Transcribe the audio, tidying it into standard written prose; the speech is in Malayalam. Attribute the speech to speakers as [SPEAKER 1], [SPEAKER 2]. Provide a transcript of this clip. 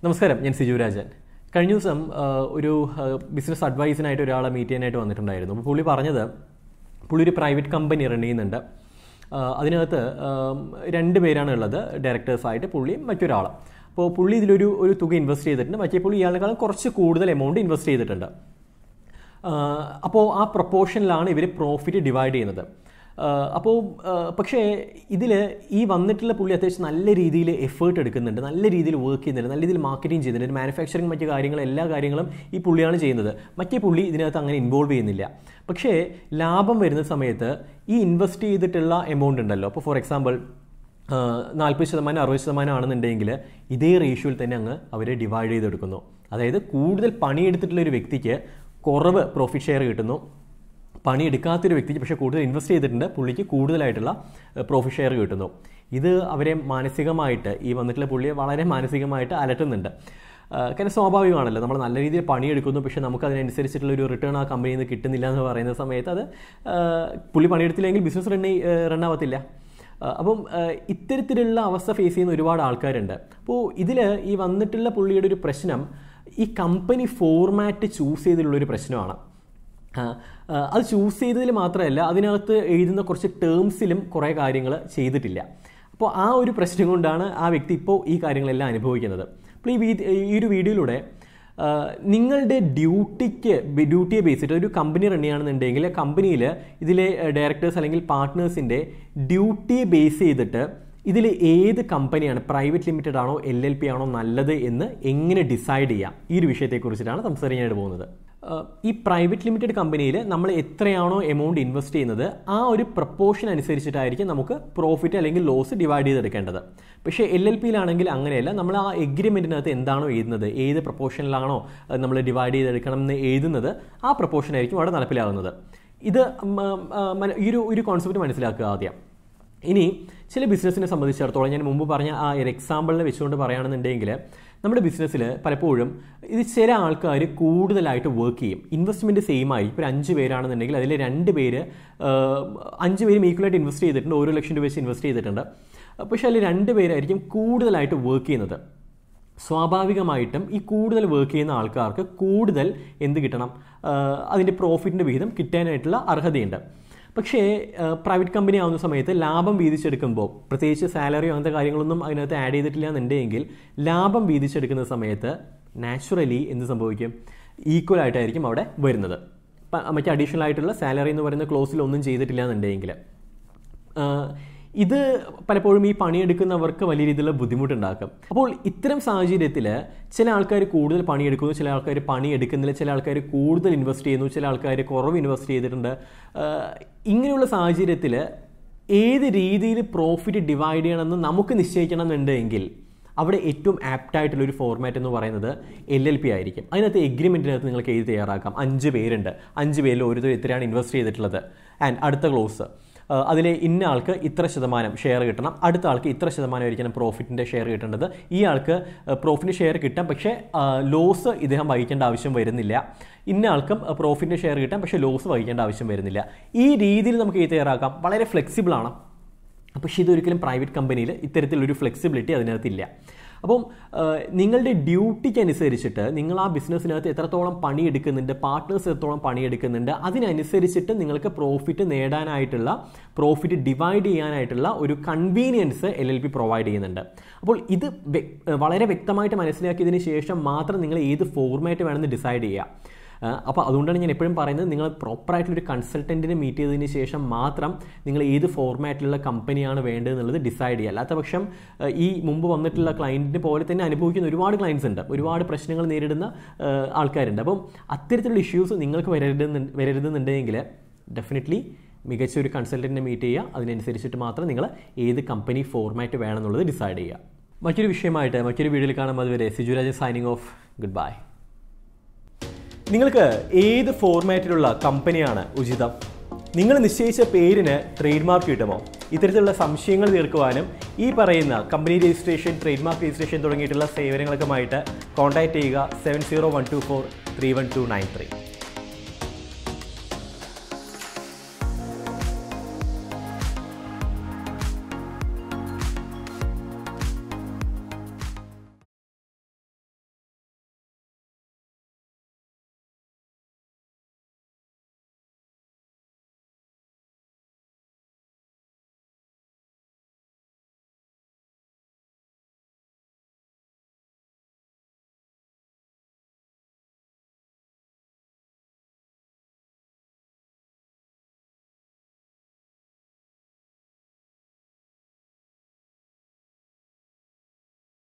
[SPEAKER 1] നമസ്കാരം, ഞാൻ സിജു രാജൻ. കഴിഞ്ഞ ദിവസം ഒരു ബിസിനസ് അഡ്വൈസിനായിട്ട് ഒരാളെ മീറ്റ് ചെയ്യാനായിട്ട് വന്നിട്ടുണ്ടായിരുന്നു. അപ്പോൾ പുള്ളി പറഞ്ഞത് പുള്ളി ഒരു പ്രൈവറ്റ് കമ്പനി റൺ ചെയ്യുന്നുണ്ട്. അതിനകത്ത് 2 പേരാണ് ഉള്ളത്, ഡയറക്ടേഴ്സായിട്ട് പുള്ളിയും മറ്റൊരാളും. അപ്പോൾ പുള്ളി ഇതിലൊരു തുക ഇൻവെസ്റ്റ് ചെയ്തിട്ടുണ്ട്, മറ്റേ പുള്ളി ഇയാളെക്കാളും കുറച്ച് കൂടുതൽ എമൗണ്ട് ഇൻവെസ്റ്റ് ചെയ്തിട്ടുണ്ട്. അപ്പോൾ ആ പ്രൊപ്പോർഷനിലാണ് ഇവർ പ്രോഫിറ്റ് ഡിവൈഡ് ചെയ്യുന്നത്. അപ്പോൾ പക്ഷേ ഇതിൽ ഈ വന്നിട്ടുള്ള പുള്ളി അത്യാവശ്യം നല്ല രീതിയിൽ എഫേർട്ട് എടുക്കുന്നുണ്ട്, നല്ല രീതിയിൽ വർക്ക് ചെയ്യുന്നുണ്ട്, നല്ല രീതിയിൽ മാർക്കറ്റിംഗ് ചെയ്യുന്നുണ്ട്, മാനുഫാക്ചറിങ് മറ്റു കാര്യങ്ങളും എല്ലാ കാര്യങ്ങളും ഈ പുള്ളിയാണ് ചെയ്യുന്നത്. മറ്റേ പുള്ളി ഇതിനകത്ത് അങ്ങനെ ഇൻവോൾവ് ചെയ്യുന്നില്ല. പക്ഷേ ലാഭം വരുന്ന സമയത്ത് ഈ ഇൻവെസ്റ്റ് ചെയ്തിട്ടുള്ള എമൗണ്ട് ഉണ്ടല്ലോ, അപ്പോൾ ഫോർ എക്സാമ്പിൾ 40%, 60% ആണെന്നുണ്ടെങ്കിൽ ഇതേ റേഷ്യോയിൽ തന്നെ അങ്ങ് അവർ ഡിവൈഡ് ചെയ്തെടുക്കുന്നു. അതായത് കൂടുതൽ പണിയെടുത്തിട്ടുള്ള ഒരു വ്യക്തിക്ക് കുറവ് പ്രോഫിറ്റ് ഷെയർ കിട്ടുന്നു, പണിയെടുക്കാത്തൊരു വ്യക്തിക്ക് പക്ഷേ കൂടുതൽ ഇൻവെസ്റ്റ് ചെയ്തിട്ടുണ്ട്, പുള്ളിക്ക് കൂടുതലായിട്ടുള്ള പ്രോഫിറ്റ് ഷെയർ കിട്ടുന്നു. ഇത് അവരെ മാനസികമായിട്ട്, ഈ വന്നിട്ടുള്ള പുള്ളിയെ വളരെ മാനസികമായിട്ട് അലട്ടുന്നുണ്ട്. കാരണം സ്വാഭാവികമാണല്ലോ, നമ്മൾ നല്ല രീതിയിൽ പണിയെടുക്കുന്നു, പക്ഷേ നമുക്ക് അതിനനുസരിച്ചിട്ടുള്ളൊരു റിട്ടേൺ ആ കമ്പനിയിൽ നിന്ന് കിട്ടുന്നില്ല എന്ന് പറയുന്ന സമയത്ത് അത് പുള്ളി പണിയെടുത്തില്ലെങ്കിൽ ബിസിനസ് റണ്ണാവത്തില്ല. അപ്പം ഇത്തരത്തിലുള്ള അവസ്ഥ ഫേസ് ചെയ്യുന്ന ഒരുപാട് ആൾക്കാരുണ്ട്. അപ്പോൾ ഇതിൽ ഈ വന്നിട്ടുള്ള പുള്ളിയുടെ ഒരു പ്രശ്നം ഈ കമ്പനി ഫോർമാറ്റ് ചൂസ് ചെയ്തിട്ടുള്ളൊരു പ്രശ്നമാണ്. അത് ചൂസ് ചെയ്തതിൽ മാത്രമല്ല, അതിനകത്ത് എഴുതുന്ന കുറച്ച് ടേംസിലും കുറേ കാര്യങ്ങൾ ചെയ്തിട്ടില്ല. അപ്പോൾ ആ ഒരു പ്രശ്നം കൊണ്ടാണ് ആ വ്യക്തി ഇപ്പോൾ ഈ കാര്യങ്ങളെല്ലാം അനുഭവിക്കുന്നത്. അപ്പോൾ ഈ ഒരു വീഡിയോയിലൂടെ നിങ്ങളുടെ ഡ്യൂട്ടിയെ ബേസ് ചെയ്തിട്ട് ഒരു കമ്പനി റൺ ചെയ്യുകയാണെന്നുണ്ടെങ്കിൽ കമ്പനിയിൽ ഇതിലെ ഡയറക്ടേഴ്സ് അല്ലെങ്കിൽ പാർട്ട്നേഴ്സിൻ്റെ ഡ്യൂട്ടിയെ ബേസ് ചെയ്തിട്ട് ഇതിൽ ഏത് കമ്പനിയാണ്, പ്രൈവറ്റ് ലിമിറ്റഡ് ആണോ LLP ആണോ നല്ലത് എന്ന് എങ്ങനെ ഡിസൈഡ് ചെയ്യാം, ഈ ഒരു വിഷയത്തെക്കുറിച്ചിട്ടാണ് സംസാരിക്കാനായിട്ട് പോകുന്നത്. ഈ പ്രൈവറ്റ് ലിമിറ്റഡ് കമ്പനിയിൽ നമ്മൾ എത്രയാണോ എമൗണ്ട് ഇൻവെസ്റ്റ് ചെയ്യുന്നത് ആ ഒരു പ്രപ്പോർഷൻ അനുസരിച്ചിട്ടായിരിക്കും നമുക്ക് പ്രോഫിറ്റ് അല്ലെങ്കിൽ ലോസ് ഡിവൈഡ് ചെയ്തെടുക്കേണ്ടത്. പക്ഷേ LLPയിലാണെങ്കിൽ അങ്ങനെയല്ല, നമ്മൾ ആ എഗ്രിമെൻറ്റിനകത്ത് എന്താണോ എഴുതുന്നത്, ഏത് പ്രപ്പോർഷനിലാണോ നമ്മൾ ഡിവൈഡ് ചെയ്തെടുക്കണം എന്ന് എഴുതുന്നത് ആ പ്രപ്പോർഷൻ ആയിരിക്കും അവിടെ നടപ്പിലാകുന്നത്. ഇത് ഈ ഒരു കോൺസെപ്റ്റ് മനസ്സിലാക്കുക ആദ്യം. ഇനി ചില ബിസിനസ്സിനെ സംബന്ധിച്ചിടത്തോളം ഞാൻ മുമ്പ് പറഞ്ഞ ആ ഒരു എക്സാമ്പിളിനെ വെച്ചുകൊണ്ട് പറയുകയാണെന്നുണ്ടെങ്കിൽ നമ്മുടെ ബിസിനസ്സിൽ പലപ്പോഴും ഇത് ചില ആൾക്കാർ കൂടുതലായിട്ട് വർക്ക് ചെയ്യും. ഇൻവെസ്റ്റ്മെൻറ്റ് സെയിം ആയി, ഇപ്പോൾ 5 പേരാണെന്നുണ്ടെങ്കിൽ അതിൽ 2 പേര് 5 പേരും ഈക്വലായിട്ട് ഇൻവെസ്റ്റ് ചെയ്തിട്ടുണ്ട്, 1 ലക്ഷം രൂപ വെച്ച് ഇൻവെസ്റ്റ് ചെയ്തിട്ടുണ്ട്. പക്ഷേ അതിൽ 2 പേരായിരിക്കും കൂടുതലായിട്ട് വർക്ക് ചെയ്യുന്നത്. സ്വാഭാവികമായിട്ടും ഈ കൂടുതൽ വർക്ക് ചെയ്യുന്ന ആൾക്കാർക്ക് കൂടുതൽ എന്ത് കിട്ടണം, അതിൻ്റെ പ്രോഫിറ്റിൻ്റെ വിഹിതം കിട്ടാനായിട്ടുള്ള അർഹതയുണ്ട്. പക്ഷേ പ്രൈവറ്റ് കമ്പനി ആവുന്ന സമയത്ത് ലാഭം വീതിച്ചെടുക്കുമ്പോൾ, പ്രത്യേകിച്ച് സാലറിയോ അങ്ങനത്തെ കാര്യങ്ങളൊന്നും അതിനകത്ത് ആഡ് ചെയ്തിട്ടില്ല എന്നുണ്ടെങ്കിൽ ലാഭം വീതിച്ചെടുക്കുന്ന സമയത്ത് നാച്ചുറലി എന്ത് സംഭവിക്കും, ഈക്വൽ ആയിട്ടായിരിക്കും അവിടെ വരുന്നത്. മറ്റേ അഡീഷണൽ ആയിട്ടുള്ള സാലറി എന്ന് പറയുന്ന ക്ലോസിലൊന്നും ചെയ്തിട്ടില്ല എന്നുണ്ടെങ്കിൽ ഇത് പലപ്പോഴും ഈ പണിയെടുക്കുന്നവർക്ക് വലിയ രീതിയിലുള്ള ബുദ്ധിമുട്ടുണ്ടാക്കും. അപ്പോൾ ഇത്തരം സാഹചര്യത്തിൽ ചില ആൾക്കാർ കൂടുതൽ പണിയെടുക്കുന്നു, ചില ആൾക്കാർ പണിയെടുക്കുന്നില്ല, ചില ആൾക്കാർ കൂടുതൽ ഇൻവെസ്റ്റ് ചെയ്യുന്നു, ചില ആൾക്കാർ കുറവ് ഇൻവെസ്റ്റ് ചെയ്തിട്ടുണ്ട്. ഇങ്ങനെയുള്ള സാഹചര്യത്തിൽ ഏത് രീതിയിൽ പ്രോഫിറ്റ് ഡിവൈഡ് ചെയ്യണമെന്ന് നമുക്ക് നിശ്ചയിക്കണം എന്നുണ്ടെങ്കിൽ അവിടെ ഏറ്റവും ആപ്റ്റായിട്ടുള്ളൊരു ഫോർമാറ്റ് എന്ന് പറയുന്നത് LLP ആയിരിക്കും. അതിനകത്ത് എഗ്രിമെൻറ്റിനകത്ത് നിങ്ങൾക്ക് എഴുതി തയ്യാറാക്കാം. 5 പേരുണ്ട്, 5 പേരിൽ ഓരോരുത്തർ എത്രയാണ് ഇൻവെസ്റ്റ് ചെയ്തിട്ടുള്ളത്, ആൻഡ് അടുത്ത ക്ലോസ് അതിൽ ഇന്ന ആൾക്ക് ഇത്ര ശതമാനം ഷെയർ കിട്ടണം, അടുത്ത ആൾക്ക് ഇത്ര ശതമാനമായിരിക്കണം പ്രോഫിറ്റിൻ്റെ ഷെയർ കിട്ടേണ്ടത്, ഈ ആൾക്ക് പ്രോഫിറ്റ് ഷെയർ കിട്ടാം പക്ഷേ ലോസ് ഇദ്ദേഹം വഹിക്കേണ്ട ആവശ്യം വരുന്നില്ല, ഇന്ന ആൾക്കും പ്രോഫിറ്റിൻ്റെ ഷെയർ കിട്ടാം പക്ഷേ ലോസ് വഹിക്കേണ്ട ആവശ്യം വരുന്നില്ല. ഈ രീതിയിൽ നമുക്ക് എഴുതി തയ്യാറാക്കാം. വളരെ ഫ്ലെക്സിബിളാണ്. പക്ഷേ ഇതൊരിക്കലും പ്രൈവറ്റ് കമ്പനിയിൽ ഇത്തരത്തിലൊരു ഫ്ലെക്സിബിലിറ്റി അതിനകത്തില്ല. അപ്പം നിങ്ങളുടെ ഡ്യൂട്ടിക്ക് അനുസരിച്ചിട്ട് നിങ്ങൾ ആ ബിസിനസ്സിനകത്ത് എത്രത്തോളം പണിയെടുക്കുന്നുണ്ട്, പാർട്ട്നേഴ്സ് എത്രത്തോളം പണിയെടുക്കുന്നുണ്ട്, അതിനനുസരിച്ചിട്ട് നിങ്ങൾക്ക് പ്രോഫിറ്റ് നേടാനായിട്ടുള്ള, പ്രോഫിറ്റ് ഡിവൈഡ് ചെയ്യാനായിട്ടുള്ള ഒരു കൺവീനിയൻസ് LLP പ്രൊവൈഡ് ചെയ്യുന്നുണ്ട്. അപ്പോൾ ഇത് വളരെ വ്യക്തമായിട്ട് മനസ്സിലാക്കിയതിന് ശേഷം മാത്രം നിങ്ങൾ ഏത് ഫോർമാറ്റ് വേണമെന്ന് ഡിസൈഡ് ചെയ്യുക. അപ്പോൾ അതുകൊണ്ടാണ് ഞാൻ എപ്പോഴും പറയുന്നത്, നിങ്ങൾ പ്രോപ്പറായിട്ടുള്ളൊരു കൺസൾട്ടൻറ്റിനെ മീറ്റ് ചെയ്തതിന് ശേഷം മാത്രം നിങ്ങൾ ഏത് ഫോർമാറ്റിലുള്ള കമ്പനിയാണ് വേണ്ടതെന്നുള്ളത് ഡിസൈഡ് ചെയ്യുക. അല്ലാത്ത പക്ഷം ഈ മുമ്പ് വന്നിട്ടുള്ള ക്ലയൻറ്റിനെ പോലെ തന്നെ അനുഭവിക്കുന്ന ഒരുപാട് ക്ലയൻറ്റ്സ് ഉണ്ട്, ഒരുപാട് പ്രശ്നങ്ങൾ നേരിടുന്ന ആൾക്കാരുണ്ട്. അപ്പം അത്തരത്തിലുള്ള ഇഷ്യൂസ് നിങ്ങൾക്ക് വരരുതെന്നുണ്ടെങ്കിൽ ഡെഫിനറ്റ്ലി മികച്ച ഒരു കൺസൾട്ടൻറ്റിനെ മീറ്റ് ചെയ്യുക. അതിനനുസരിച്ചിട്ട് മാത്രം നിങ്ങൾ ഏത് കമ്പനി ഫോർമാറ്റ് വേണമെന്നുള്ളത് ഡിസൈഡ് ചെയ്യുക. മറ്റൊരു വിഷയമായിട്ട് മറ്റൊരു വീഡിയോയിൽ കാണാം. അതുവരെ Siju Rajan signing off. Good bye. നിങ്ങൾക്ക് ഏത് ഫോർമാറ്റിലുള്ള കമ്പനിയാണ് ഉചിതം? നിങ്ങൾ നിശ്ചയിച്ച പേരിന് ട്രേഡ് മാർക്ക് കിട്ടുമോ? ഇത്തരത്തിലുള്ള സംശയങ്ങൾ തീർക്കുവാനും ഈ പറയുന്ന company registration, trade mark registration തുടങ്ങിയിട്ടുള്ള സേവനങ്ങൾക്കുമായിട്ട് കോൺടാക്ട് ചെയ്യുക 7012431293.